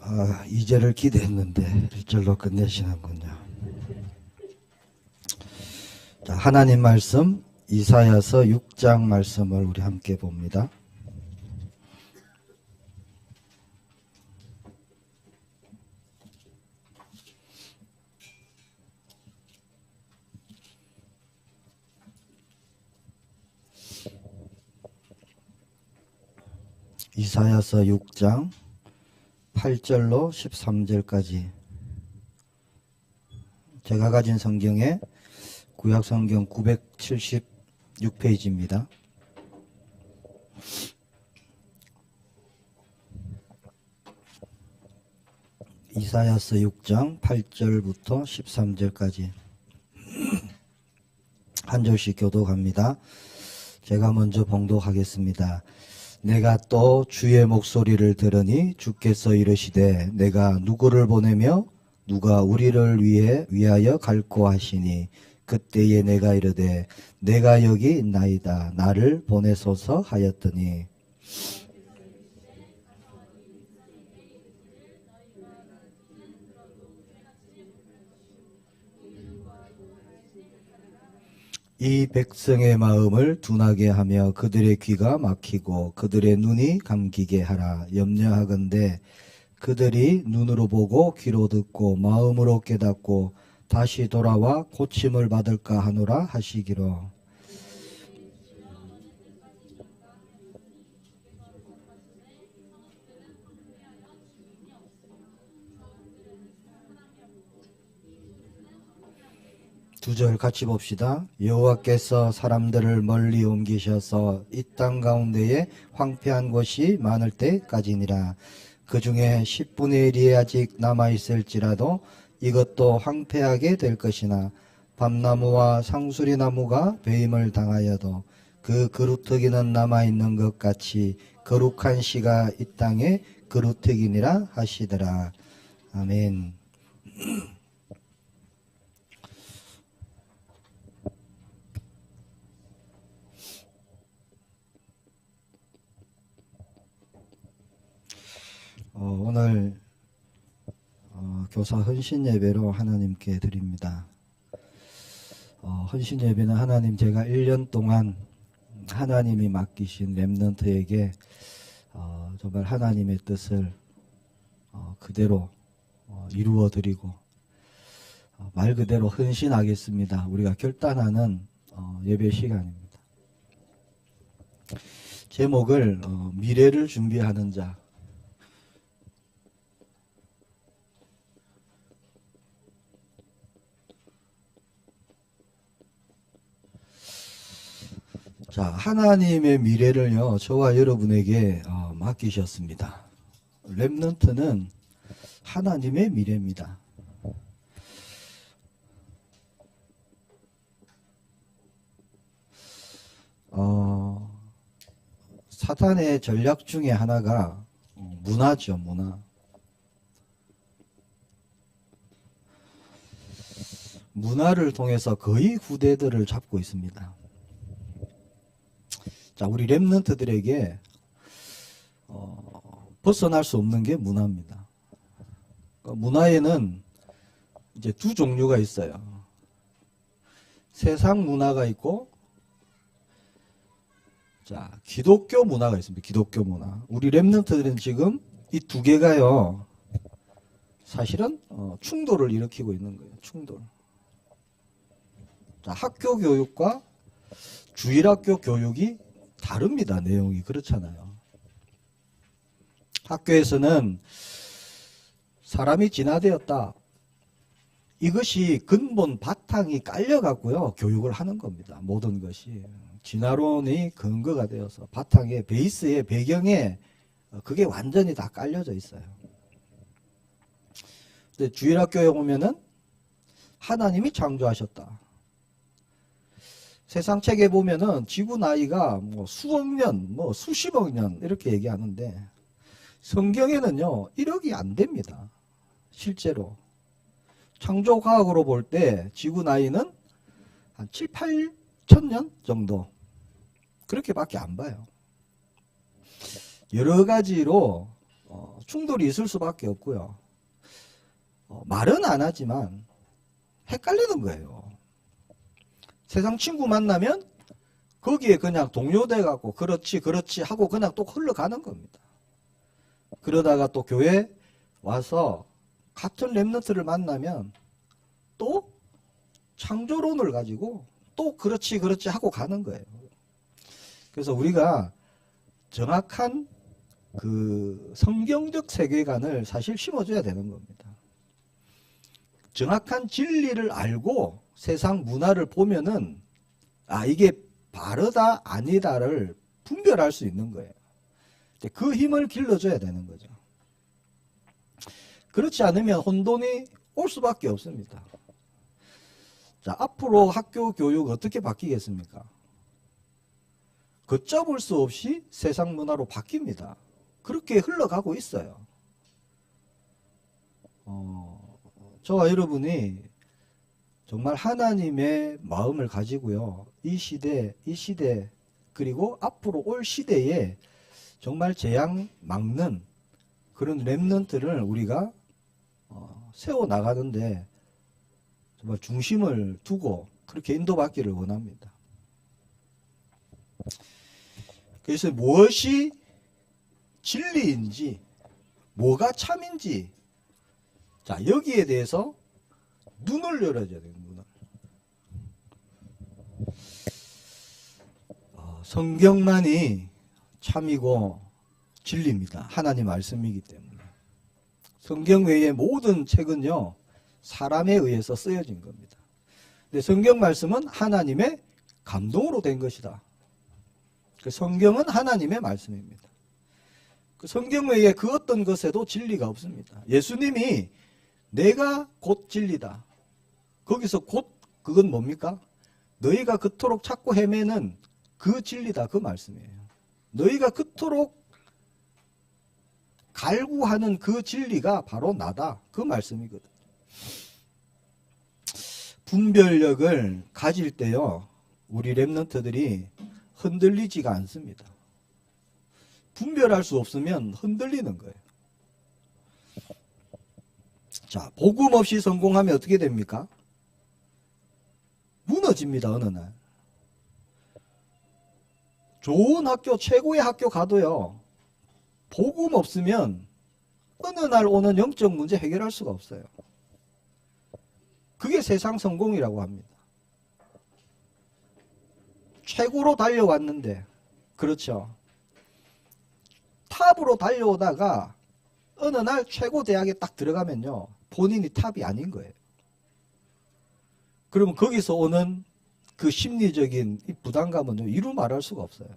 2절을 기대했는데 1절로 끝내시는군요. 자, 하나님 말씀 이사야서 6장 말씀을 우리 함께 봅니다. 이사야서 6장 8절로 13절까지 제가 가진 성경에 구약성경 976페이지입니다. 이사야서 6장 8절부터 13절까지 한 절씩 교독합니다. 제가 먼저 봉독하겠습니다. 내가 또 주의 목소리를 들으니 주께서 이르시되 내가 누구를 보내며 누가 우리를 위하여 갈고 하시니 그때에 내가 이르되 내가 여기 있나이다 나를 보내소서 하였더니 이 백성의 마음을 둔하게 하며 그들의 귀가 막히고 그들의 눈이 감기게 하라. 염려하건대 그들이 눈으로 보고 귀로 듣고 마음으로 깨닫고 다시 돌아와 고침을 받을까 하노라 하시기로. 두 절 같이 봅시다. 여호와께서 사람들을 멀리 옮기셔서 이 땅 가운데에 황폐한 곳이 많을 때까지니라. 그 중에 10분의 1이 아직 남아있을지라도 이것도 황폐하게 될 것이나 밤나무와 상수리나무가 배임을 당하여도 그 그루터기는 남아있는 것 같이 거룩한 씨가 이 땅에 그루터기니라 하시더라. 아멘. 오늘 교사 헌신 예배로 하나님께 드립니다. 헌신 예배는 하나님 제가 1년 동안 하나님이 맡기신 렘넌트에게 정말 하나님의 뜻을 그대로 이루어 드리고 말 그대로 헌신하겠습니다. 우리가 결단하는 예배 시간입니다. 제목을 미래를 준비하는 자. 자, 하나님의 미래를요, 저와 여러분에게 맡기셨습니다. 렘넌트는 하나님의 미래입니다. 사탄의 전략 중에 하나가 문화죠, 문화. 문화를 통해서 거의 후대들을 잡고 있습니다. 자, 우리 렘넌트들에게 벗어날 수 없는 게 문화입니다. 문화에는 이제 두 종류가 있어요. 세상 문화가 있고, 자, 기독교 문화가 있습니다. 기독교 문화. 우리 렘넌트들은 지금 이 두 개가요, 사실은 충돌을 일으키고 있는 거예요. 충돌. 자, 학교 교육과 주일학교 교육이 다릅니다. 내용이 그렇잖아요. 학교에서는 사람이 진화되었다. 이것이 근본 바탕이 깔려갖고요. 교육을 하는 겁니다. 모든 것이. 진화론이 근거가 되어서 바탕에 베이스에 배경에 그게 완전히 다 깔려져 있어요. 근데 주일학교에 오면은 하나님이 창조하셨다. 세상 책에 보면은 지구 나이가 뭐 수억 년, 뭐 수십억 년 이렇게 얘기하는데 성경에는요 1억이 안 됩니다. 실제로 창조과학으로 볼 때 지구 나이는 한 7, 8천 년 정도 그렇게밖에 안 봐요. 여러 가지로 충돌이 있을 수밖에 없고요. 말은 안 하지만 헷갈리는 거예요. 세상 친구 만나면 거기에 그냥 동료돼 갖고 그렇지 그렇지 하고 그냥 또 흘러가는 겁니다. 그러다가 또 교회 와서 같은 렘넌트를 만나면 또 창조론을 가지고 또 그렇지 그렇지 하고 가는 거예요. 그래서 우리가 정확한 그 성경적 세계관을 사실 심어줘야 되는 겁니다. 정확한 진리를 알고 세상 문화를 보면은 이게 바르다 아니다를 분별할 수 있는 거예요. 그 힘을 길러줘야 되는 거죠. 그렇지 않으면 혼돈이 올 수밖에 없습니다. 자, 앞으로 학교 교육 어떻게 바뀌겠습니까? 걷잡을 수 없이 세상 문화로 바뀝니다. 그렇게 흘러가고 있어요. 저와 여러분이 정말 하나님의 마음을 가지고요. 이 시대 그리고 앞으로 올 시대에 정말 재앙 막는 그런 렘넌트를 우리가 세워나가는데 정말 중심을 두고 그렇게 인도받기를 원합니다. 그래서 무엇이 진리인지 뭐가 참인지 자 여기에 대해서 눈을 열어줘야 돼요. 눈을. 성경만이 참이고 진리입니다. 하나님 말씀이기 때문에. 성경 외의 모든 책은요. 사람에 의해서 쓰여진 겁니다. 근데 성경 말씀은 하나님의 감동으로 된 것이다. 그 성경은 하나님의 말씀입니다. 그 성경 외에 그 어떤 것에도 진리가 없습니다. 예수님이 내가 곧 진리다. 거기서 곧 그건 뭡니까? 너희가 그토록 찾고 헤매는 그 진리다. 그 말씀이에요. 너희가 그토록 갈구하는 그 진리가 바로 나다. 그 말씀이거든. 분별력을 가질 때요. 우리 렘넌트들이 흔들리지가 않습니다. 분별할 수 없으면 흔들리는 거예요. 자, 복음 없이 성공하면 어떻게 됩니까? 무너집니다. 어느 날. 좋은 학교, 최고의 학교 가도요. 복음 없으면 어느 날 오는 영적 문제 해결할 수가 없어요. 그게 세상 성공이라고 합니다. 최고로 달려왔는데 그렇죠. 탑으로 달려오다가 어느 날 최고 대학에 딱 들어가면요. 본인이 탑이 아닌 거예요. 그러면 거기서 오는 그 심리적인 이 부담감은 이루 말할 수가 없어요.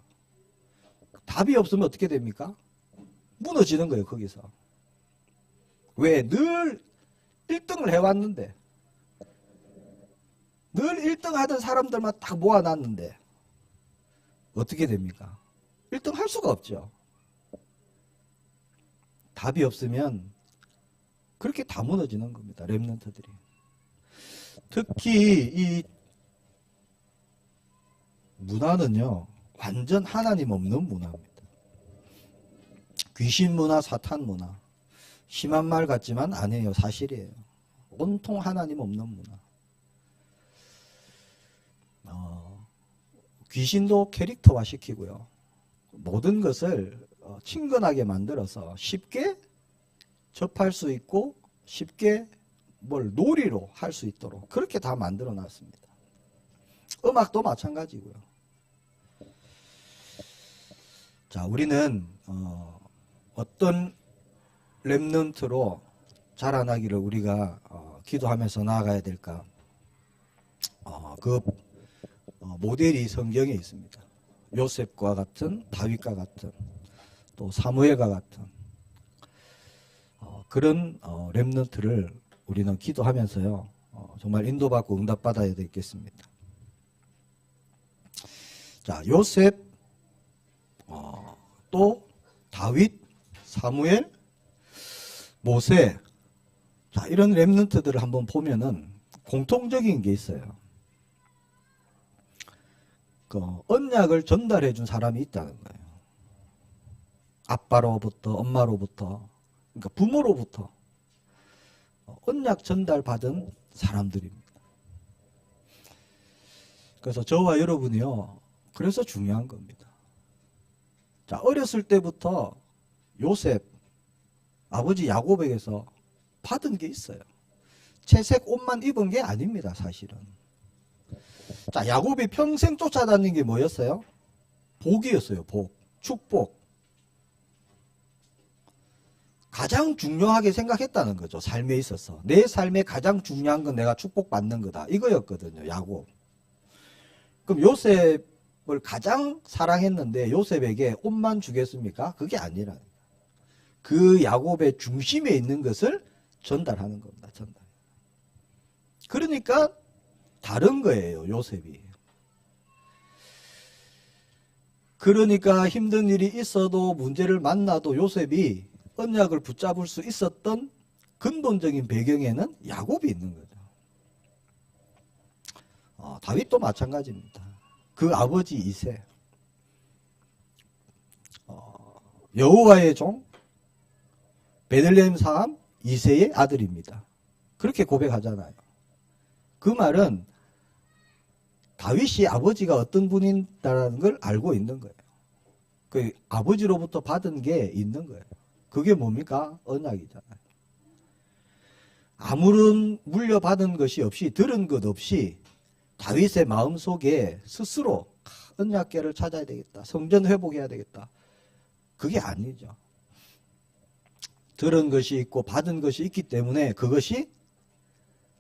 답이 없으면 어떻게 됩니까? 무너지는 거예요. 거기서. 왜? 늘 1등을 해왔는데 늘 1등 하던 사람들만 딱 모아놨는데 어떻게 됩니까? 1등 할 수가 없죠. 답이 없으면 그렇게 다 무너지는 겁니다. 렘넌트들이. 특히 이 문화는요. 완전 하나님 없는 문화입니다. 귀신 문화, 사탄 문화. 심한 말 같지만 아니에요. 사실이에요. 온통 하나님 없는 문화. 귀신도 캐릭터화 시키고요. 모든 것을 친근하게 만들어서 쉽게 접할 수 있고 쉽게 뭘 놀이로 할 수 있도록 그렇게 다 만들어 놨습니다. 음악도 마찬가지고요. 자, 우리는 어떤 렘넌트로 자라나기를 우리가 기도하면서 나아가야 될까? 그 모델이 성경에 있습니다. 요셉과 같은, 다윗과 같은, 또 사무엘과 같은 그런 렘넌트를 우리는 기도하면서요. 정말 인도받고 응답받아야 되겠습니다. 자, 요셉, 또 다윗, 사무엘, 모세, 자, 이런 렘넌트들을 한번 보면은 공통적인 게 있어요. 그 언약을 전달해 준 사람이 있다는 거예요. 아빠로부터, 엄마로부터 그러니까 부모로부터 언약 전달받은 사람들입니다. 그래서 저와 여러분이요, 그래서 중요한 겁니다. 자, 어렸을 때부터 요셉, 아버지 야곱에게서 받은 게 있어요. 채색 옷만 입은 게 아닙니다, 사실은. 자, 야곱이 평생 쫓아다닌 게 뭐였어요? 복이었어요, 복. 축복. 가장 중요하게 생각했다는 거죠, 삶에 있어서. 내 삶에 가장 중요한 건 내가 축복받는 거다, 이거였거든요, 야곱. 그럼 요셉을 가장 사랑했는데 요셉에게 옷만 주겠습니까? 그게 아니라 그 야곱의 중심에 있는 것을 전달하는 겁니다. 전달. 그러니까 다른 거예요, 요셉이. 그러니까 힘든 일이 있어도 문제를 만나도 요셉이 언약을 붙잡을 수 있었던 근본적인 배경에는 야곱이 있는 거죠. 다윗도 마찬가지입니다. 그 아버지 이세, 여호와의 종 베들레헴 사람 이세의 아들입니다. 그렇게 고백하잖아요. 그 말은 다윗이 아버지가 어떤 분이다라는 걸 알고 있는 거예요. 그 아버지로부터 받은 게 있는 거예요. 그게 뭡니까? 언약이잖아요. 아무런 물려받은 것이 없이, 들은 것 없이 다윗의 마음속에 스스로 언약궤를 찾아야 되겠다, 성전 회복해야 되겠다, 그게 아니죠. 들은 것이 있고 받은 것이 있기 때문에 그것이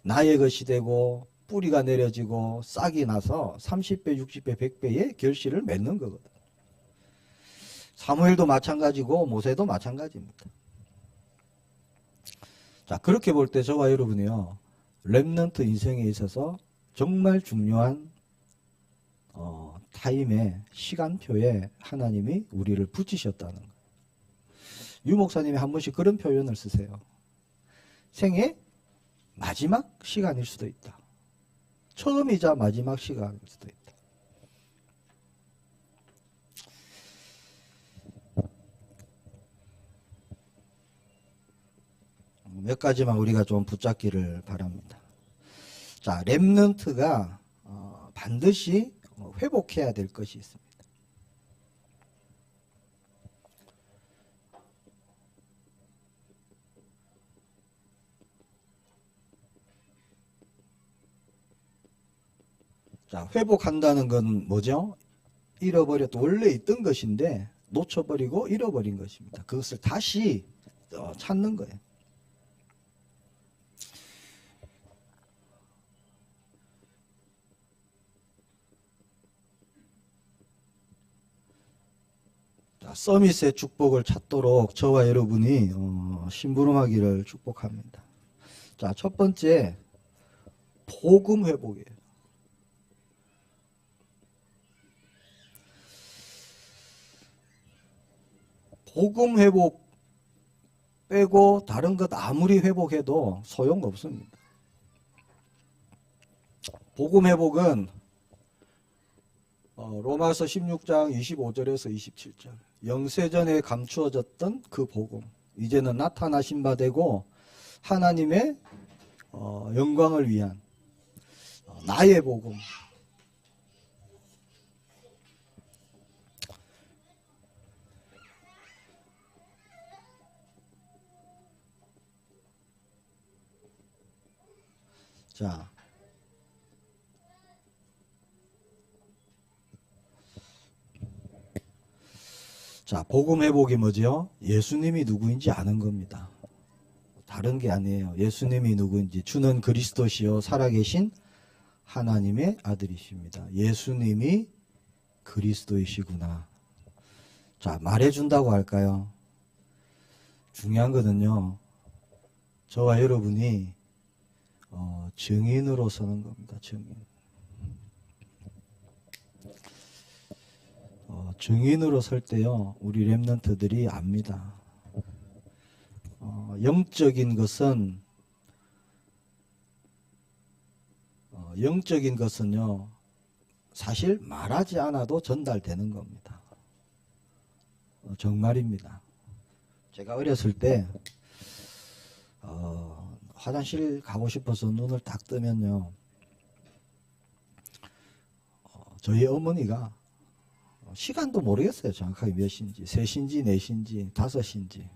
나의 것이 되고 뿌리가 내려지고 싹이 나서 30배, 60배, 100배의 결실을 맺는 거거든. 사무엘도 마찬가지고 모세도 마찬가지입니다. 자, 그렇게 볼 때 저와 여러분이요, 렘넌트 인생에 있어서 정말 중요한 타임에, 시간표에 하나님이 우리를 붙이셨다는 거예요. 유 목사님이 한 번씩 그런 표현을 쓰세요. 생애 마지막 시간일 수도 있다. 처음이자 마지막 시간일 수도 있다. 몇 가지만 우리가 좀 붙잡기를 바랍니다. 자, 렘넌트가 반드시 회복해야 될 것이 있습니다. 자, 회복한다는 건 뭐죠? 잃어버렸던, 원래 있던 것인데 놓쳐버리고 잃어버린 것입니다. 그것을 다시 찾는 거예요. 자, 서밋의 축복을 찾도록 저와 여러분이 심부름하기를 축복합니다. 자, 첫 번째, 복음 회복이에요. 복음 회복 빼고 다른 것 아무리 회복해도 소용없습니다. 복음 회복은 로마서 16장 25절에서 27절, 영세전에 감추어졌던 그 복음, 이제는 나타나신 바 되고 하나님의 영광을 위한 나의 복음, 자, 복음 회복이 뭐죠? 예수님이 누구인지 아는 겁니다. 다른 게 아니에요. 예수님이 누구인지, 주는 그리스도시요 살아계신 하나님의 아들이십니다. 예수님이 그리스도이시구나. 자, 말해준다고 할까요? 중요한 거는요, 저와 여러분이 증인으로 서는 겁니다. 증인. 증인으로 설 때요, 우리 렘넌트들이 압니다. 영적인 것은요, 사실 말하지 않아도 전달되는 겁니다. 정말입니다. 제가 어렸을 때 화장실 가고 싶어서 눈을 딱 뜨면요, 저희 어머니가 시간도 모르겠어요. 정확하게 몇 시인지, 3시인지 4시인지 5시인지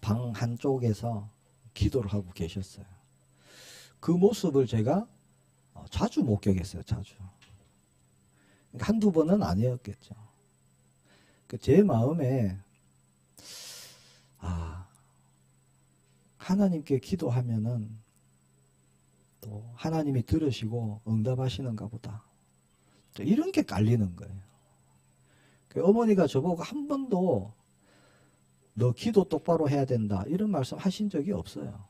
방 한쪽에서 기도를 하고 계셨어요. 그 모습을 제가 자주 목격했어요. 자주. 한두 번은 아니었겠죠. 제 마음에 하나님께 기도하면은 또 하나님이 들으시고 응답하시는가 보다. 이런 게 깔리는 거예요. 어머니가 저보고 한 번도 너 기도 똑바로 해야 된다 이런 말씀 하신 적이 없어요.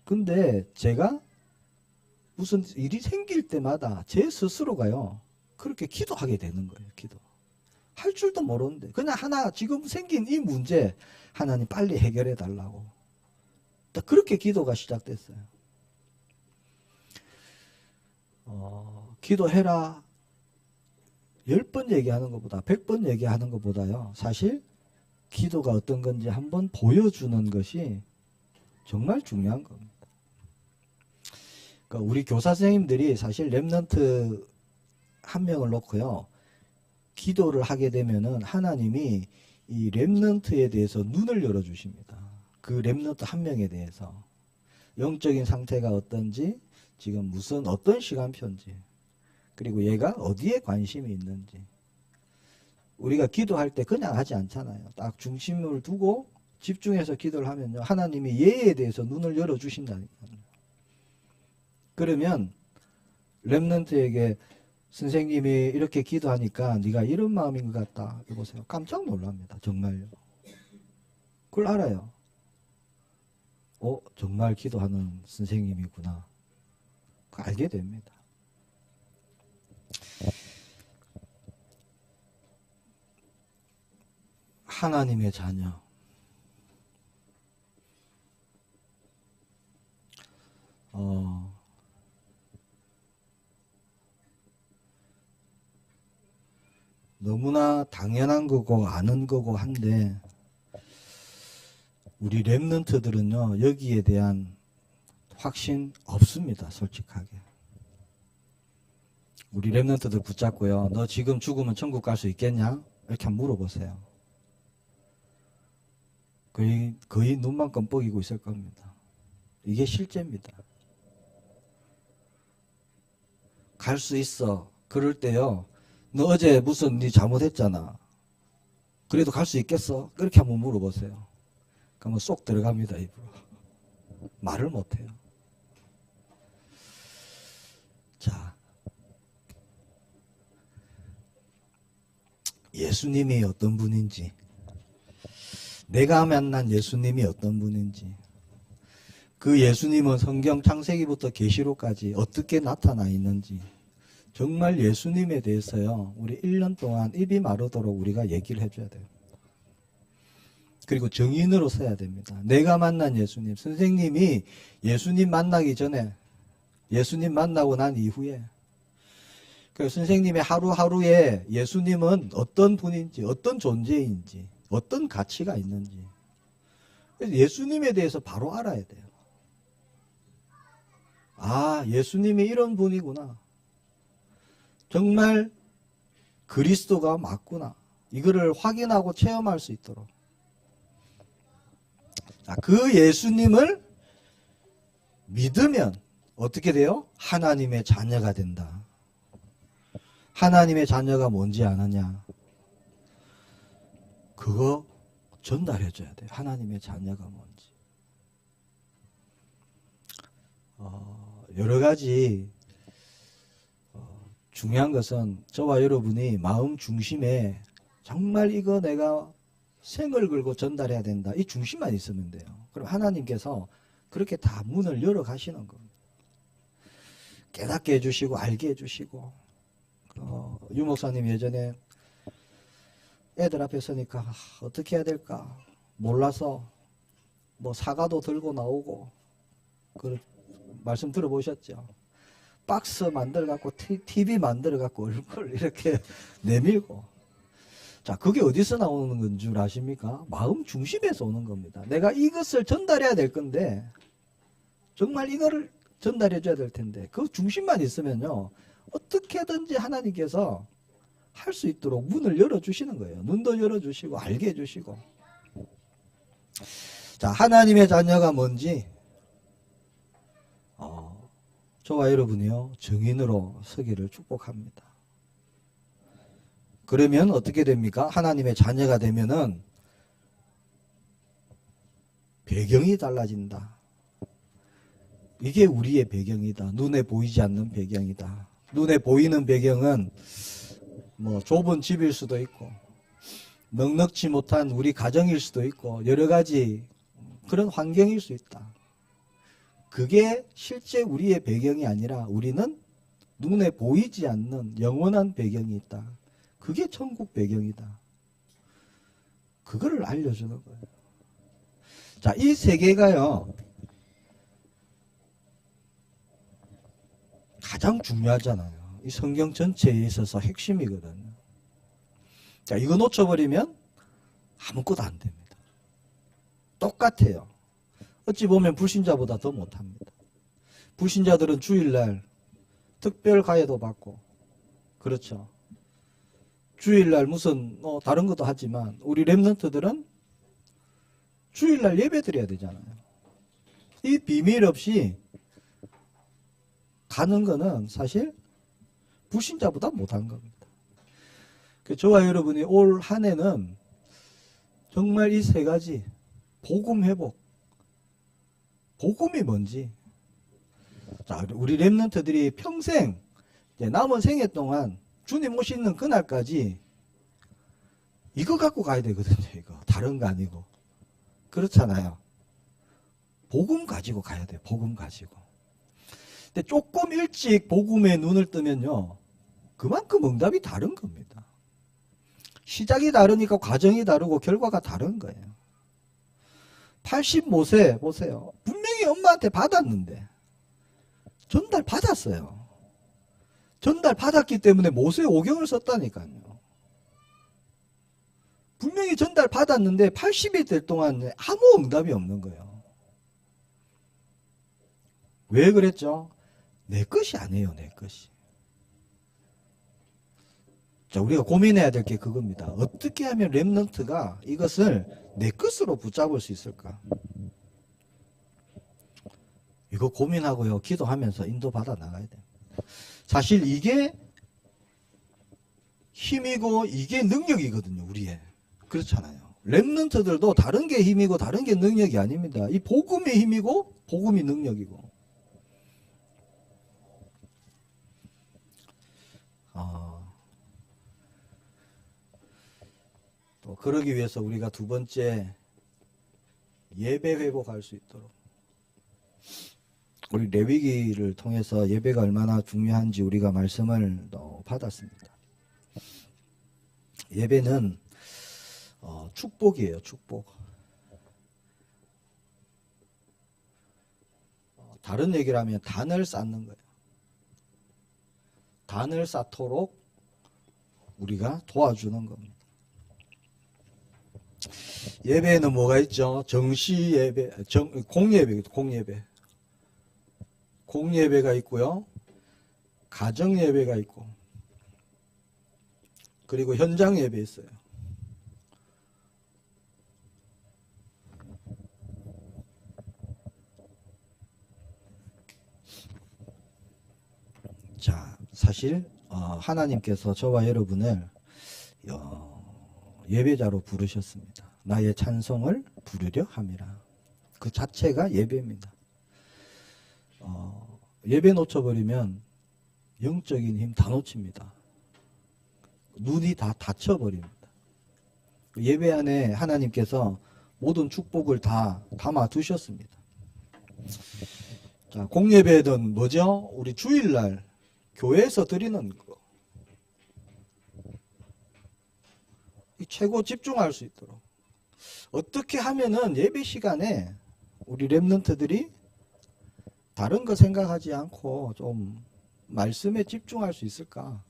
근데 제가 무슨 일이 생길 때마다 제 스스로가요 그렇게 기도하게 되는 거예요. 기도 할 줄도 모르는데 그냥 하나 지금 생긴 이 문제 하나님 빨리 해결해 달라고 그렇게 기도가 시작됐어요. 기도해라 10번 얘기하는 것보다 100번 얘기하는 것보다요 사실 기도가 어떤 건지 한번 보여주는 것이 정말 중요한 겁니다. 그러니까 우리 교사 선생님들이 사실 렘넌트 한 명을 놓고요 기도를 하게 되면은 하나님이 이 렘넌트에 대해서 눈을 열어주십니다. 그 렘넌트 한 명에 대해서 영적인 상태가 어떤지, 지금 무슨 어떤 시간표인지, 그리고 얘가 어디에 관심이 있는지. 우리가 기도할 때 그냥 하지 않잖아요. 딱 중심을 두고 집중해서 기도를 하면요 하나님이 얘에 대해서 눈을 열어주신다니까요. 그러면 렘넌트에게 선생님이 이렇게 기도하니까 네가 이런 마음인 것 같다. 여보세요. 깜짝 놀랍니다. 정말요. 그걸 알아요. 정말 기도하는 선생님이구나. 그걸 알게 됩니다. 하나님의 자녀. 너무나 당연한 거고 아는 거고 한데 우리 렘넌트들은요 여기에 대한 확신 없습니다. 솔직하게. 우리 렘넌트들 붙잡고요 너 지금 죽으면 천국 갈 수 있겠냐? 이렇게 한번 물어보세요. 거의 눈만 껌뻑이고 있을 겁니다. 이게 실제입니다. 갈 수 있어. 그럴 때요 너 어제 무슨 네 잘못했잖아. 그래도 갈 수 있겠어? 그렇게 한번 물어보세요. 그러면 쏙 들어갑니다. 입으로. 말을 못해요. 자, 예수님이 어떤 분인지, 내가 만난 예수님이 어떤 분인지, 그 예수님은 성경 창세기부터 계시록까지 어떻게 나타나 있는지, 정말 예수님에 대해서요 우리 1년 동안 입이 마르도록 우리가 얘기를 해줘야 돼요. 그리고 정인으로 서야 됩니다. 내가 만난 예수님, 선생님이 예수님 만나기 전에, 예수님 만나고 난 이후에, 그 선생님의 하루하루에 예수님은 어떤 분인지, 어떤 존재인지, 어떤 가치가 있는지, 예수님에 대해서 바로 알아야 돼요. 예수님이 이런 분이구나. 정말 그리스도가 맞구나. 이거를 확인하고 체험할 수 있도록. 그 예수님을 믿으면 어떻게 돼요? 하나님의 자녀가 된다. 하나님의 자녀가 뭔지 아느냐? 그거 전달해줘야 돼요. 하나님의 자녀가 뭔지. 여러 가지 중요한 것은 저와 여러분이 마음 중심에 정말 이거 내가 생을 걸고 전달해야 된다. 이 중심만 있으면 돼요. 그럼 하나님께서 그렇게 다 문을 열어 가시는 겁니다. 깨닫게 해주시고 알게 해주시고. 유 목사님 예전에 애들 앞에 서니까 어떻게 해야 될까 몰라서 뭐 사과도 들고 나오고 그 말씀 들어보셨죠? 박스 만들어 갖고 TV 만들어 갖고 얼굴 이렇게 내밀고 자, 그게 어디서 나오는 건 줄 아십니까? 마음 중심에서 오는 겁니다. 내가 이것을 전달해야 될 건데 정말 이거를 전달해 줘야 될 텐데 그 중심만 있으면요 어떻게든지 하나님께서 할 수 있도록 문을 열어주시는 거예요. 눈도 열어주시고 알게 해주시고. 자, 하나님의 자녀가 뭔지 저와 여러분이요 증인으로 서기를 축복합니다. 그러면 어떻게 됩니까? 하나님의 자녀가 되면은 배경이 달라진다. 이게 우리의 배경이다. 눈에 보이지 않는 배경이다. 눈에 보이는 배경은 뭐 좁은 집일 수도 있고 넉넉지 못한 우리 가정일 수도 있고 여러 가지 그런 환경일 수 있다. 그게 실제 우리의 배경이 아니라 우리는 눈에 보이지 않는 영원한 배경이 있다. 그게 천국 배경이다. 그거를 알려주는 거예요. 자, 이 세 개가요 가장 중요하잖아요. 이 성경 전체에 있어서 핵심이거든요. 자, 이거 놓쳐버리면 아무것도 안 됩니다. 똑같아요. 어찌 보면 불신자보다 더 못합니다. 불신자들은 주일날 특별 가해도 받고 그렇죠. 주일날 무슨 다른 것도 하지만 우리 렘넌트들은 주일날 예배 드려야 되잖아요. 이 비밀 없이 가는 거는 사실 불신자보다 못한 겁니다. 저와 여러분이 올 한 해는 정말 이 세 가지 복음 회복, 복음이 뭔지 자, 우리 렘넌트들이 평생 남은 생애 동안 주님 오시는 그날까지 이거 갖고 가야 되거든요. 이거 다른 거 아니고 그렇잖아요. 복음 가지고 가야 돼요. 복음 가지고. 근데 조금 일찍 복음에 눈을 뜨면요 그만큼 응답이 다른 겁니다. 시작이 다르니까 과정이 다르고 결과가 다른 거예요. 85세 보세요. 분명히 엄마한테 받았는데 전달 받았어요. 전달 받았기 때문에 모세 오경을 썼다니까요. 분명히 전달 받았는데 80이 될 동안 아무 응답이 없는 거예요. 왜 그랬죠? 내 것이 아니에요. 내 것이. 자, 우리가 고민해야 될 게 그겁니다. 어떻게 하면 렘넌트가 이것을 내 것으로 붙잡을 수 있을까? 이거 고민하고요. 기도하면서 인도받아 나가야 돼요. 사실 이게 힘이고 이게 능력이거든요. 우리의. 그렇잖아요. 렘넌트들도 다른 게 힘이고 다른 게 능력이 아닙니다. 이 복음이 힘이고 복음이 능력이고. 또 그러기 위해서 우리가 두 번째 예배 회복할 수 있도록 우리 레위기를 통해서 예배가 얼마나 중요한지 우리가 말씀을 받았습니다. 예배는 축복이에요. 축복. 다른 얘기를 하면 단을 쌓는 거예요. 단을 쌓도록 우리가 도와주는 겁니다. 예배에는 뭐가 있죠? 정시 예배, 공예배, 공예배. 공예배가 있고요. 가정 예배가 있고. 그리고 현장 예배 있어요. 자, 사실 하나님께서 저와 여러분을 예배자로 부르셨습니다. 나의 찬송을 부르려 함이라. 그 자체가 예배입니다. 예배 놓쳐버리면 영적인 힘 다 놓칩니다. 눈이 다 닫혀버립니다. 예배 안에 하나님께서 모든 축복을 다 담아 두셨습니다. 자, 공예배는 뭐죠? 우리 주일날 교회에서 드리는 거. 최고 집중할 수 있도록. 어떻게 하면은 예배 시간에 우리 렘넌트들이 다른 거 생각하지 않고 좀 말씀에 집중할 수 있을까?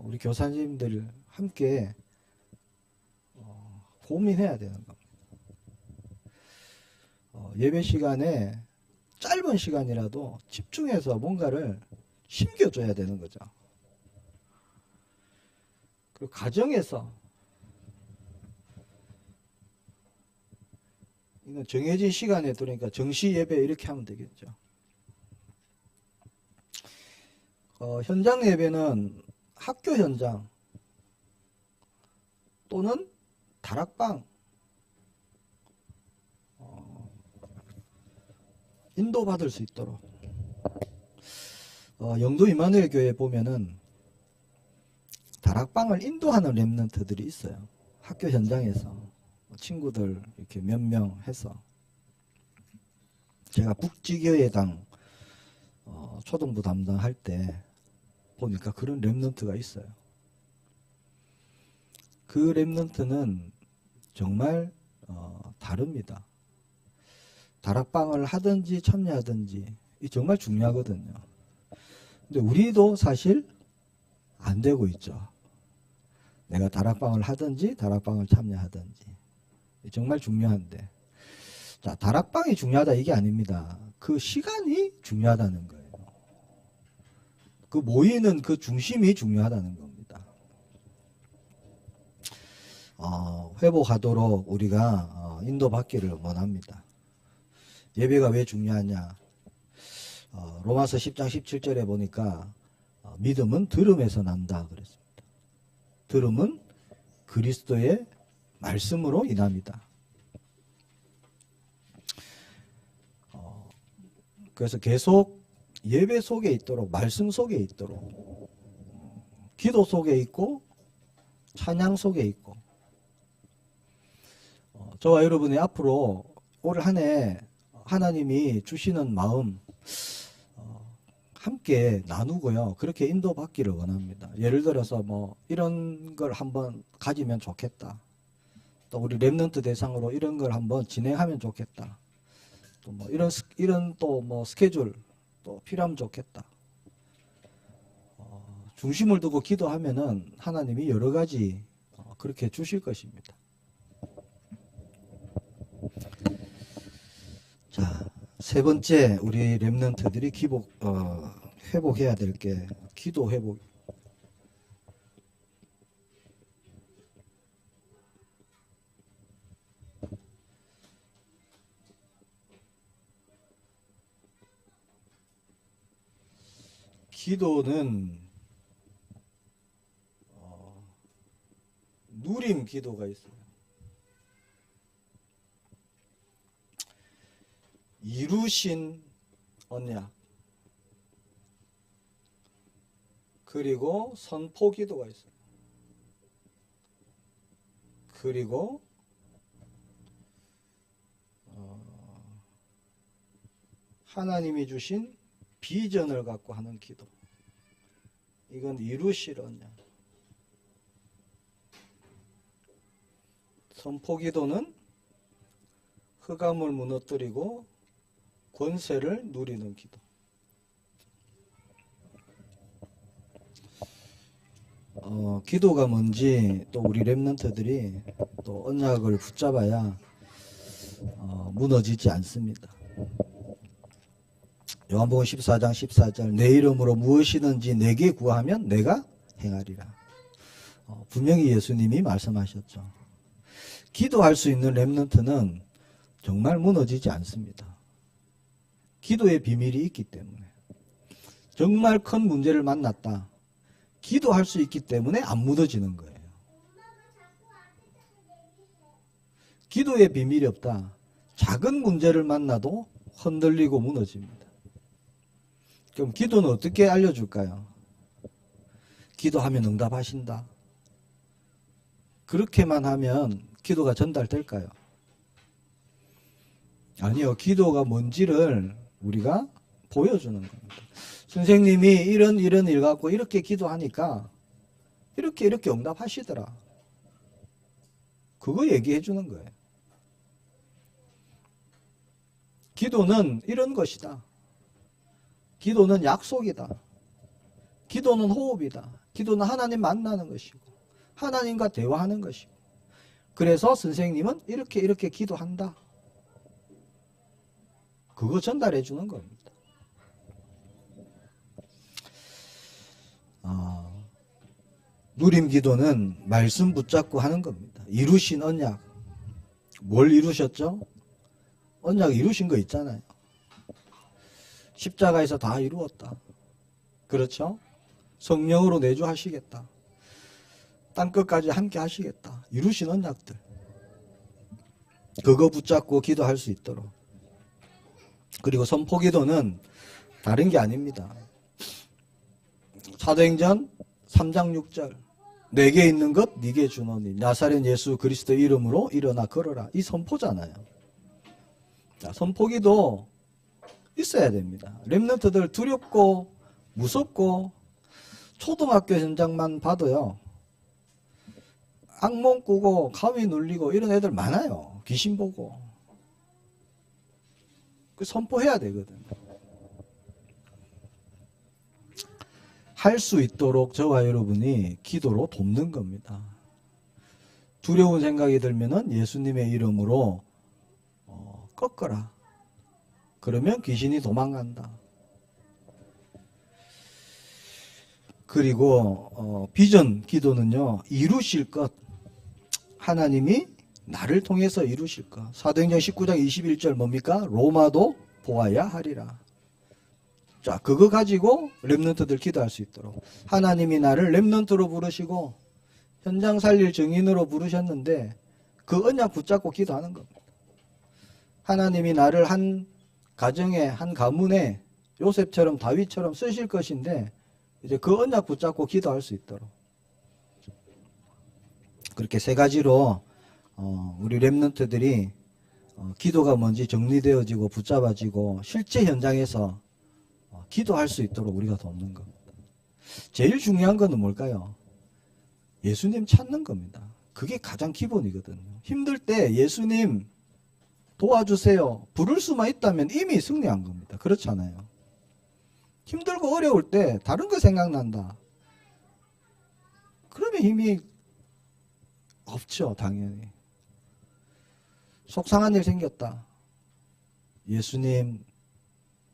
우리 교사님들 함께 고민해야 되는 겁니다. 예배 시간에 짧은 시간이라도 집중해서 뭔가를 심겨줘야 되는 거죠. 그리고 가정에서 이건 정해진 시간에 들으니까 정시 예배 이렇게 하면 되겠죠. 현장 예배는 학교 현장 또는 다락방 인도받을 수 있도록 영도 이마누엘 교회에 보면은 다락방을 인도하는 렘넌트들이 있어요. 학교 현장에서 친구들 이렇게 몇 명 해서 제가 북지교회당 초등부 담당할 때 보니까 그런 렘넌트가 있어요. 그 렘넌트는 정말 다릅니다. 다락방을 하든지 참여하든지 이 정말 중요하거든요. 근데 우리도 사실 안 되고 있죠. 내가 다락방을 하든지 다락방을 참여하든지 정말 중요한데, 자, 다락방이 중요하다 이게 아닙니다. 그 시간이 중요하다는 거예요. 그 모이는 그 중심이 중요하다는 겁니다. 회복하도록 우리가 인도받기를 원합니다. 예배가 왜 중요하냐? 로마서 10장 17절에 보니까 믿음은 들음에서 난다 그랬습니다. 들음은 그리스도의 말씀으로 인합니다. 그래서 계속 예배 속에 있도록, 말씀 속에 있도록, 기도 속에 있고 찬양 속에 있고, 저와 여러분이 앞으로 올 한 해 하나님이 주시는 마음 함께 나누고요. 그렇게 인도받기를 원합니다. 예를 들어서 뭐 이런 걸 한번 가지면 좋겠다. 또 우리 렘넌트 대상으로 이런 걸 한번 진행하면 좋겠다. 또 뭐 이런 또 뭐 스케줄 또 필요하면 좋겠다. 중심을 두고 기도하면은 하나님이 여러 가지 그렇게 주실 것입니다. 자, 세 번째 우리 렘넌트들이 회복해야 될 게 기도 회복. 기도는 누림 기도가 있어요. 이루신 언약, 그리고 선포 기도가 있어요. 그리고 하나님이 주신 비전을 갖고 하는 기도. 이건 이루실 언약. 선포 기도는 흑암을 무너뜨리고 권세를 누리는 기도. 기도가 뭔지 또 우리 렘넌트들이 또 언약을 붙잡아야 무너지지 않습니다. 요한복음 14장 14절 내 이름으로 무엇이든지 내게 구하면 내가 행하리라. 분명히 예수님이 말씀하셨죠. 기도할 수 있는 렘넌트는 정말 무너지지 않습니다. 기도의 비밀이 있기 때문에. 정말 큰 문제를 만났다. 기도할 수 있기 때문에 안 무너지는 거예요. 기도의 비밀이 없다. 작은 문제를 만나도 흔들리고 무너집니다. 그럼 기도는 어떻게 알려줄까요? 기도하면 응답하신다. 그렇게만 하면 기도가 전달될까요? 아니요. 기도가 뭔지를 우리가 보여주는 겁니다. 선생님이 이런 일 갖고 이렇게 기도하니까 이렇게 응답하시더라. 그거 얘기해 주는 거예요. 기도는 이런 것이다. 기도는 약속이다. 기도는 호흡이다. 기도는 하나님 만나는 것이고 하나님과 대화하는 것이고, 그래서 선생님은 이렇게 기도한다. 그거 전달해 주는 겁니다. 누림 기도는 말씀 붙잡고 하는 겁니다. 이루신 언약. 뭘 이루셨죠? 언약 이루신 거 있잖아요. 십자가에서 다 이루었다. 그렇죠? 성령으로 내주하시겠다. 땅끝까지 함께 하시겠다. 이루신 언약들. 그거 붙잡고 기도할 수 있도록. 그리고 선포기도는 다른 게 아닙니다. 사도행전 3장 6절 내게 있는 것 네게 주노니 나사렛 예수 그리스도 이름으로 일어나 걸어라. 이 선포잖아요. 자, 선포기도 있어야 됩니다. 렘넌트들 두렵고 무섭고 초등학교 현장만 봐도요. 악몽 꾸고 가위 눌리고 이런 애들 많아요. 귀신 보고. 그 선포해야 되거든요. 할 수 있도록 저와 여러분이 기도로 돕는 겁니다. 두려운 생각이 들면은 예수님의 이름으로 꺾어라. 그러면 귀신이 도망간다. 그리고 비전 기도는요. 이루실 것. 하나님이 나를 통해서 이루실 것. 사도행전 19장 21절 뭡니까? 로마도 보아야 하리라. 자, 그거 가지고 렘넌트들 기도할 수 있도록. 하나님이 나를 렘넌트로 부르시고 현장 살릴 증인으로 부르셨는데 그 언약 붙잡고 기도하는 겁니다. 하나님이 나를 한 가정에, 한 가문에 요셉처럼 다윗처럼 쓰실 것인데 이제 그 언약 붙잡고 기도할 수 있도록. 그렇게 세 가지로 우리 렘넌트들이 기도가 뭔지 정리되어지고 붙잡아지고 실제 현장에서 기도할 수 있도록 우리가 돕는 겁니다. 제일 중요한 거는 뭘까요? 예수님 찾는 겁니다. 그게 가장 기본이거든요. 힘들 때 예수님 도와주세요. 부를 수만 있다면 이미 승리한 겁니다. 그렇잖아요. 힘들고 어려울 때 다른 거 생각난다. 그러면 힘이 없죠. 당연히. 속상한 일 생겼다. 예수님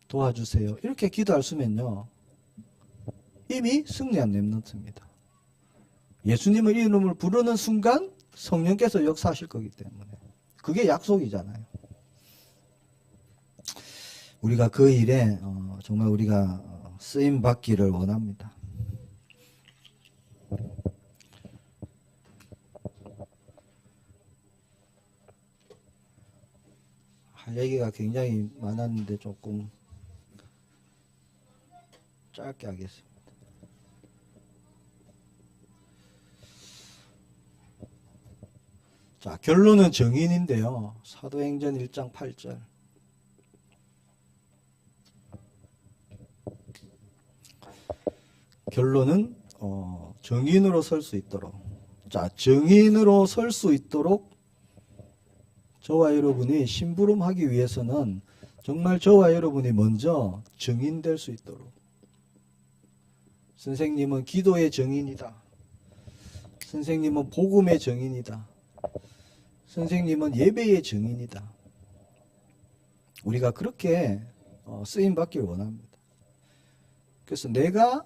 도와주세요. 이렇게 기도할 수면요. 이미 승리한 렘넌트입니다. 예수님의 이름을 부르는 순간 성령께서 역사하실 거기 때문에. 그게 약속이잖아요. 우리가 그 일에 정말 우리가 쓰임 받기를 원합니다. 할 얘기가 굉장히 많았는데 조금 짧게 하겠습니다. 자, 결론은 정인인데요. 사도행전 1장 8절. 결론은 정인으로 설 수 있도록. 자, 정인으로 설 수 있도록 저와 여러분이 심부름하기 위해서는 정말 저와 여러분이 먼저 정인될 수 있도록. 선생님은 기도의 정인이다. 선생님은 복음의 정인이다. 선생님은 예배의 정인이다. 우리가 그렇게 쓰임받길 원합니다. 그래서 내가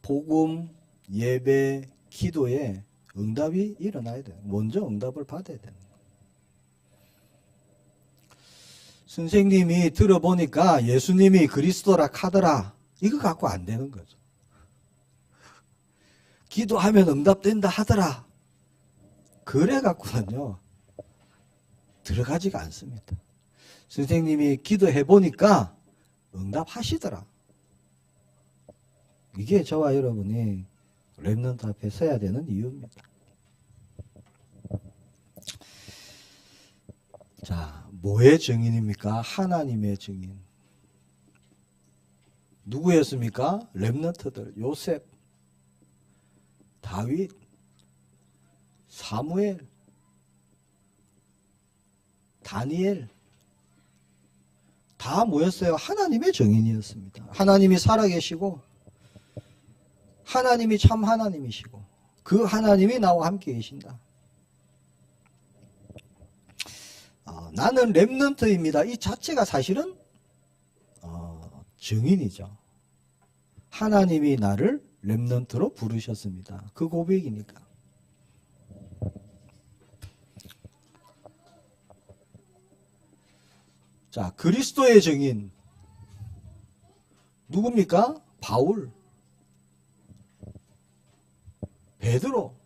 복음, 예배, 기도에 응답이 일어나야 돼요. 먼저 응답을 받아야 되는 거예요. 선생님이 들어보니까 예수님이 그리스도라 카더라. 이거 갖고 안 되는 거죠. 기도하면 응답된다 하더라. 그래 갖고는요. 들어가지가 않습니다. 선생님이 기도해 보니까 응답하시더라. 이게 저와 여러분이 렘넌트 앞에 서야 되는 이유입니다. 자, 뭐의 증인입니까? 하나님의 증인. 누구였습니까? 렘넌트들. 요셉, 다윗, 사무엘, 다니엘. 다 뭐였어요? 하나님의 증인이었습니다. 하나님이 살아계시고 하나님이 참 하나님이시고 그 하나님이 나와 함께 계신다. 나는 렘넌트입니다. 이 자체가 사실은 증인이죠. 하나님이 나를 렘넌트로 부르셨습니다. 그 고백이니까. 자, 그리스도의 증인 누굽니까? 바울, 베드로.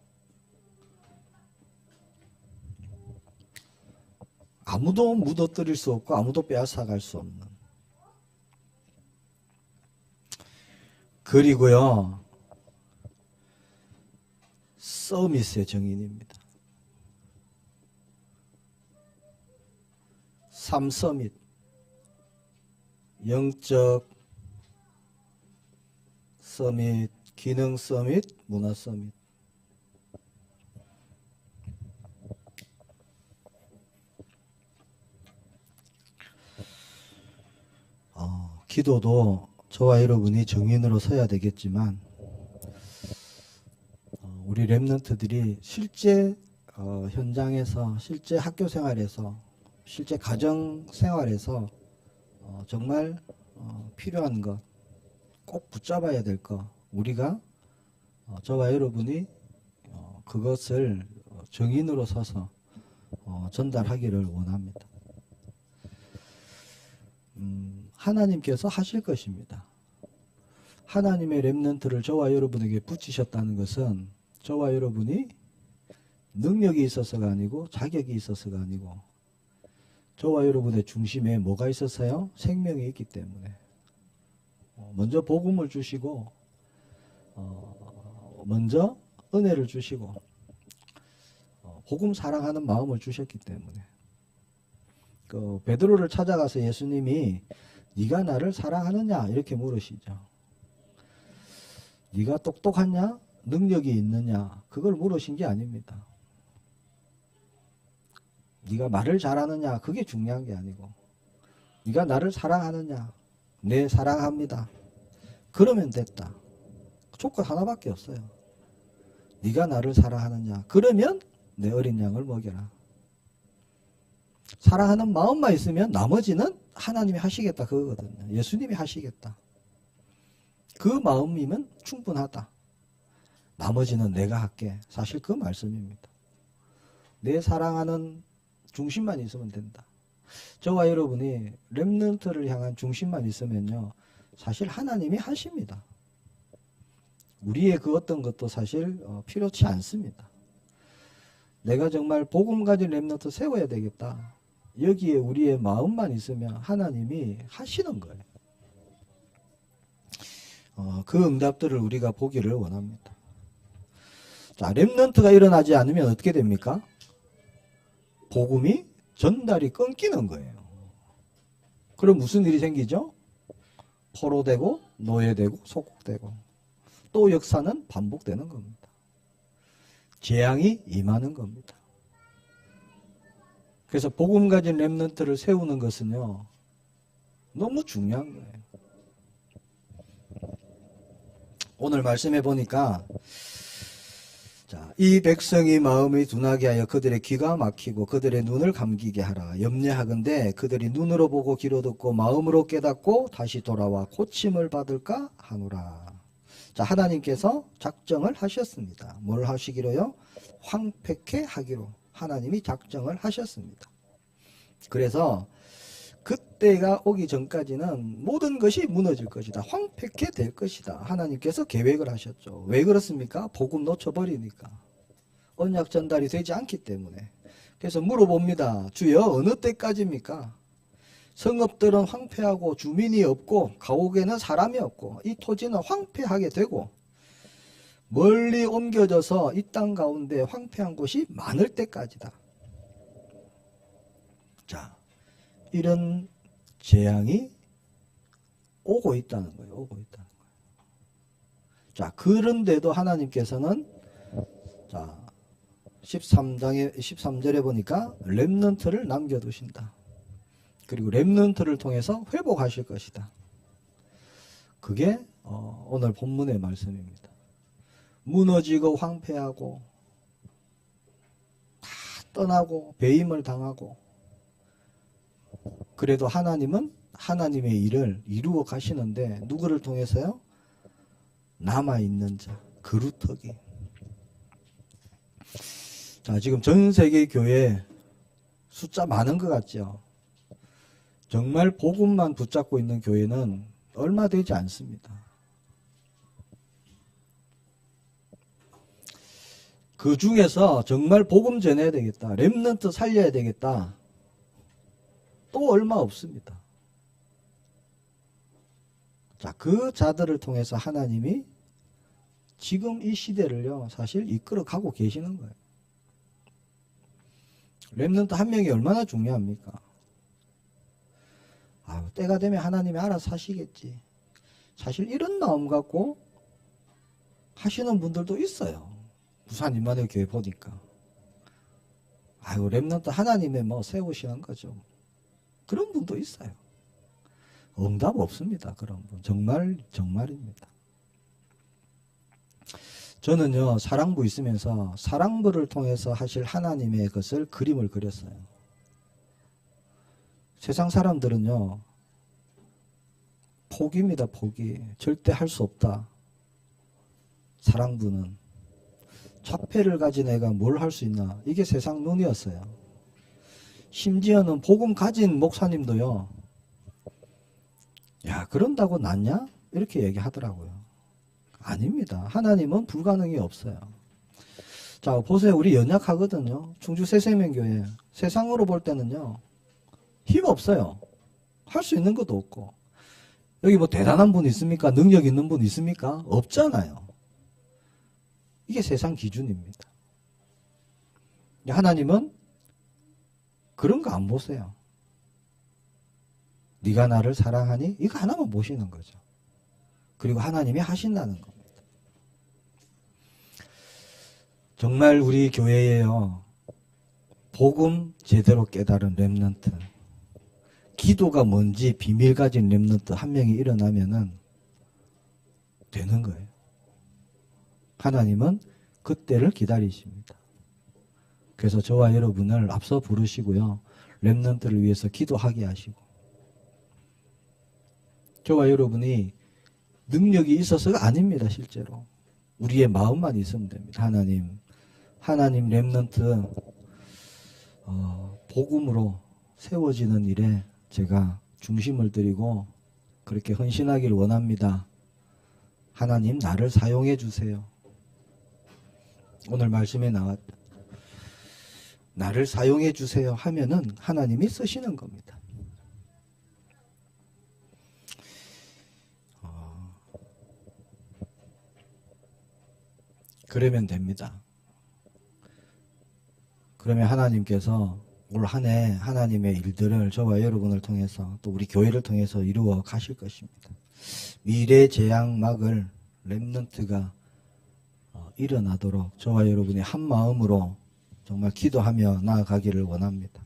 아무도 묻어뜨릴 수 없고 아무도 빼앗아갈 수 없는. 그리고요, 서밋의 증인입니다. 3서밋, 영적 서밋, 기능 서밋, 문화 서밋. 기도도 저와 여러분이 증인으로 서야 되겠지만 우리 렘넌트들이 실제 현장에서, 실제 학교 생활에서, 실제 가정 생활에서 정말 필요한 것, 꼭 붙잡아야 될 것, 우리가 저와 여러분이 그것을 증인으로 서서 전달하기를 원합니다. 하나님께서 하실 것입니다. 하나님의 렘넌트를 저와 여러분에게 붙이셨다는 것은 저와 여러분이 능력이 있어서가 아니고 자격이 있어서가 아니고 저와 여러분의 중심에 뭐가 있어서요? 생명이 있기 때문에 먼저 복음을 주시고 먼저 은혜를 주시고 복음 사랑하는 마음을 주셨기 때문에 그 베드로를 찾아가서 예수님이 네가 나를 사랑하느냐 이렇게 물으시죠. 네가 똑똑하냐? 능력이 있느냐? 그걸 물으신 게 아닙니다. 네가 말을 잘하느냐? 그게 중요한 게 아니고 네가 나를 사랑하느냐? 네, 사랑합니다. 그러면 됐다. 조건 하나밖에 없어요. 네가 나를 사랑하느냐? 그러면 내 어린 양을 먹여라. 사랑하는 마음만 있으면 나머지는 하나님이 하시겠다 그거거든요. 예수님이 하시겠다. 그 마음이면 충분하다. 나머지는 내가 할게. 사실 그 말씀입니다. 내 사랑하는 중심만 있으면 된다. 저와 여러분이 렘넌트를 향한 중심만 있으면요, 사실 하나님이 하십니다. 우리의 그 어떤 것도 사실 필요치 않습니다. 내가 정말 복음 가진 렘넌트 세워야 되겠다. 여기에 우리의 마음만 있으면 하나님이 하시는 거예요. 그 응답들을 우리가 보기를 원합니다. 자, 렘넌트가 일어나지 않으면 어떻게 됩니까? 복음이 전달이 끊기는 거예요. 그럼 무슨 일이 생기죠? 포로되고 노예되고 속국되고 또 역사는 반복되는 겁니다. 재앙이 임하는 겁니다. 그래서 복음 가진 렘넌트를 세우는 것은요, 너무 중요한 거예요. 오늘 말씀해 보니까 자, 이 백성이 마음이 둔하게 하여 그들의 귀가 막히고 그들의 눈을 감기게 하라. 염려하건대 그들이 눈으로 보고 귀로 듣고 마음으로 깨닫고 다시 돌아와 고침을 받을까 하노라. 자, 하나님께서 작정을 하셨습니다. 뭘 하시기로요? 황폐케 하기로 하나님이 작정을 하셨습니다. 그래서 그때가 오기 전까지는 모든 것이 무너질 것이다. 황폐케 될 것이다. 하나님께서 계획을 하셨죠. 왜 그렇습니까? 복음 놓쳐버리니까. 언약 전달이 되지 않기 때문에. 그래서 물어봅니다. 주여, 어느 때까지입니까? 성읍들은 황폐하고 주민이 없고 가옥에는 사람이 없고 이 토지는 황폐하게 되고 멀리 옮겨져서 이 땅 가운데 황폐한 곳이 많을 때까지다. 자, 이런 재앙이 오고 있다는 거예요. 오고 있다는 거예요. 자, 그런데도 하나님께서는 자, 13절에 보니까 렘넌트를 남겨두신다. 그리고 렘넌트를 통해서 회복하실 것이다. 그게 오늘 본문의 말씀입니다. 무너지고 황폐하고 다 떠나고 배임을 당하고, 그래도 하나님은 하나님의 일을 이루어 가시는데 누구를 통해서요? 남아있는 자, 그루터기. 자, 지금 전 세계 교회 숫자 많은 것 같죠? 정말 복음만 붙잡고 있는 교회는 얼마 되지 않습니다. 그 중에서 정말 복음 전해야 되겠다, 렘넌트 살려야 되겠다, 또 얼마 없습니다. 자, 그 자들을 통해서 하나님이 지금 이 시대를요, 사실 이끌어 가고 계시는 거예요. 렘넌트 한 명이 얼마나 중요합니까? 때가 되면 하나님이 알아서 하시겠지. 사실 이런 마음 갖고 하시는 분들도 있어요. 부산 임마누엘 교회 보니까. 렘넌트 하나님의 세우시는 거죠. 그런 분도 있어요. 응답 없습니다. 그런 분. 정말입니다. 저는요, 사랑부 있으면서 사랑부를 통해서 하실 하나님의 것을 그림을 그렸어요. 세상 사람들은요, 포기입니다. 포기. 절대 할 수 없다. 사랑부는 자폐를 가진 애가 뭘 할 수 있나, 이게 세상 논이었어요. 심지어는 복음 가진 목사님도요, 야, 그런다고 낫냐? 이렇게 얘기하더라고요. 아닙니다. 하나님은 불가능이 없어요. 자, 보세요. 우리 연약하거든요. 충주 새생명교회. 세상으로 볼 때는요, 힘 없어요. 할 수 있는 것도 없고. 여기 대단한 분 있습니까? 능력 있는 분 있습니까? 없잖아요. 이게 세상 기준입니다. 하나님은 그런 거 안 보세요. 네가 나를 사랑하니? 이거 하나만 보시는 거죠. 그리고 하나님이 하신다는 겁니다. 정말 우리 교회에요, 복음 제대로 깨달은 렘넌트, 기도가 뭔지 비밀 가진 렘넌트 한 명이 일어나면은 되는 거예요. 하나님은 그때를 기다리십니다. 그래서 저와 여러분을 앞서 부르시고요, 렘넌트를 위해서 기도하게 하시고, 저와 여러분이 능력이 있어서가 아닙니다. 실제로 우리의 마음만 있으면 됩니다. 하나님 렘넌트 복음으로 세워지는 일에 제가 중심을 드리고 그렇게 헌신하길 원합니다. 하나님 나를 사용해 주세요. 오늘 말씀에 나왔다. 나를 사용해 주세요 하면은 하나님이 쓰시는 겁니다. 그러면 됩니다. 그러면 하나님께서 올 한 해 하나님의 일들을 저와 여러분을 통해서 또 우리 교회를 통해서 이루어 가실 것입니다. 미래 재앙 막을 렘넌트가 일어나도록 저와 여러분이 한 마음으로 정말 기도하며 나아가기를 원합니다.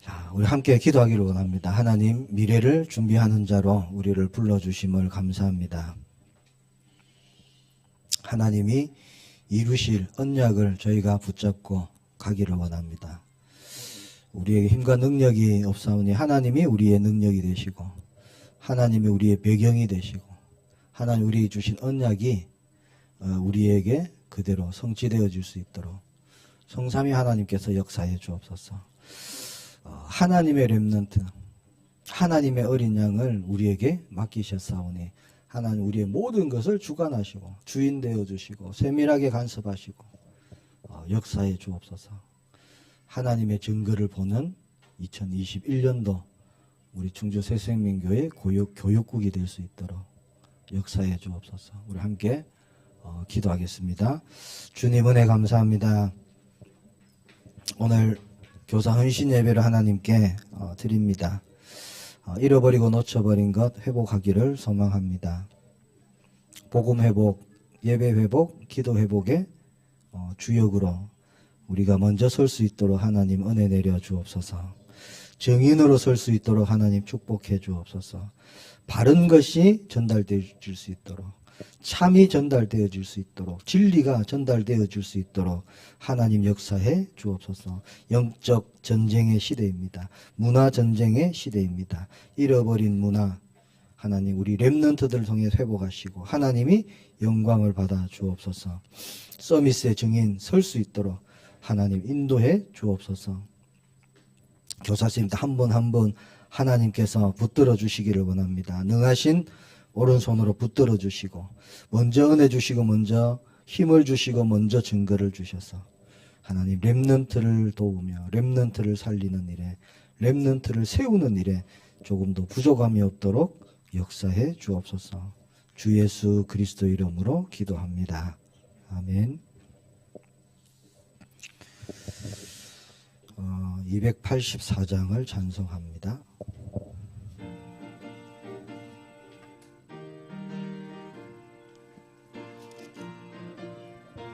자, 우리 함께 기도하기를 원합니다. 하나님, 미래를 준비하는 자로 우리를 불러주심을 감사합니다. 하나님이 이루실 언약을 저희가 붙잡고 가기를 원합니다. 우리에게 힘과 능력이 없사오니 하나님이 우리의 능력이 되시고 하나님이 우리의 배경이 되시고 하나님 우리에게 주신 언약이 우리에게 그대로 성취되어질 수 있도록 성삼위 하나님께서 역사해 주옵소서. 하나님의 렘넌트, 하나님의 어린 양을 우리에게 맡기셨사오니 하나님 우리의 모든 것을 주관하시고 주인 되어주시고 세밀하게 간섭하시고 역사해 주옵소서. 하나님의 증거를 보는 2021년도 우리 충주 새생명교회 교육국이 될 수 있도록 역사해 주옵소서. 우리 함께 기도하겠습니다. 주님 은혜 감사합니다. 오늘 교사 헌신 예배를 하나님께 드립니다. 잃어버리고 놓쳐버린 것 회복하기를 소망합니다. 복음 회복, 예배 회복, 기도 회복의 주역으로 우리가 먼저 설 수 있도록 하나님 은혜 내려 주옵소서. 정인으로 설 수 있도록 하나님 축복해 주옵소서. 바른 것이 전달되어질 수 있도록, 참이 전달되어질 수 있도록, 진리가 전달되어질 수 있도록 하나님 역사해 주옵소서. 영적 전쟁의 시대입니다. 문화 전쟁의 시대입니다. 잃어버린 문화 하나님 우리 렘넌트들을 통해 회복하시고 하나님이 영광을 받아 주옵소서. 서밋의 증인 설 수 있도록 하나님 인도해 주옵소서. 교사님들 한 분 한 분 하나님께서 붙들어 주시기를 원합니다. 능하신 오른손으로 붙들어 주시고 먼저 은혜 주시고 먼저 힘을 주시고 먼저 증거를 주셔서 하나님 렘넌트를 도우며 렘넌트를 살리는 일에 렘넌트를 세우는 일에 조금도 부족함이 없도록 역사해 주옵소서. 주 예수 그리스도 이름으로 기도합니다. 아멘. 284장을 찬송합니다.